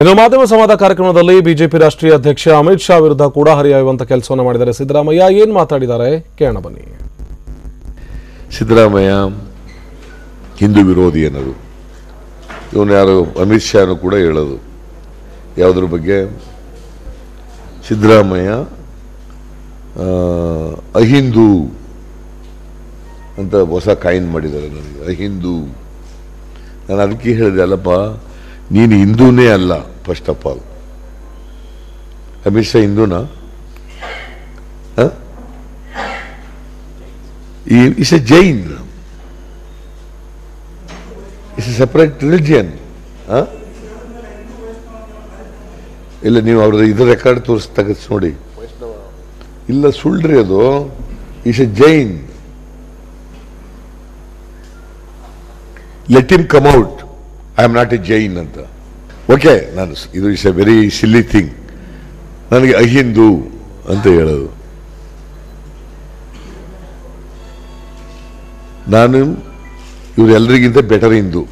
ಇನ್ನು ಮಾಧ್ಯಮ ಸಂವಾದ ಕಾರ್ಯಕ್ರಮದಲ್ಲಿ ಬಿಜೆಪಿ ರಾಷ್ಟ್ರೀಯ ಅಧ್ಯಕ್ಷ ಅಮಿತ್ ಶಾ ವಿರುದ್ಧ ಕೂಡ ಹರಿಯಾಯುವಂತ ಕೆಲಸವನ್ನು ಮಾಡಿದ್ದಾರೆ ಸಿದ್ದರಾಮಯ್ಯ. ಏನು ಮಾತಾಡಿದ್ದಾರೆ ಕೇಳೋಣ ಬನ್ನಿ. ಸಿದ್ದರಾಮಯ್ಯ ಹಿಂದೂ ವಿರೋಧಿ ಅನ್ನೋದು ಇವನು ಯಾರು ಅಮಿತ್ ಶಾನು ಕೂಡ ಹೇಳೋದು ಯಾವುದ್ರ ಬಗ್ಗೆ? ಸಿದ್ದರಾಮಯ್ಯ ಅಹಿಂದೂ ಅಂತ ಹೊಸ ಕಾಯಿನ್ ಮಾಡಿದ್ದಾರೆ ನನಗೆ, ಅಹಿಂದೂ. ನಾನು ಅದಕ್ಕೆ ಹೇಳಿದೆ, ಅಲ್ಲಪ್ಪ ನೀನು ಹಿಂದೂನೇ ಅಲ್ಲ. First of all Amit Shah ಹಿಂದೂನಾ? Is a Jain, it's a separate religion. ಇಲ್ಲ, ನೀವು ಅವ್ರದ್ದು ಇದು ರೆಕಾರ್ಡ್ ತೆಗೆದು ನೋಡಿ. ಇಲ್ಲ, ಸುಳ್ಳ್ರಿ ಅದು. Is a Jain. Let him come out. I am not A Jain ಅಂತ. ಓಕೆ, ನಾನು ಇದು is A very silly thing. ನನಗೆ ಅಹಿಂದೂ ಅಂತ ಹೇಳೋದು. ನಾನು ಇವರೆಲ್ಲರಿಗಿಂತ ಬೆಟರ್ ಹಿಂದೂ.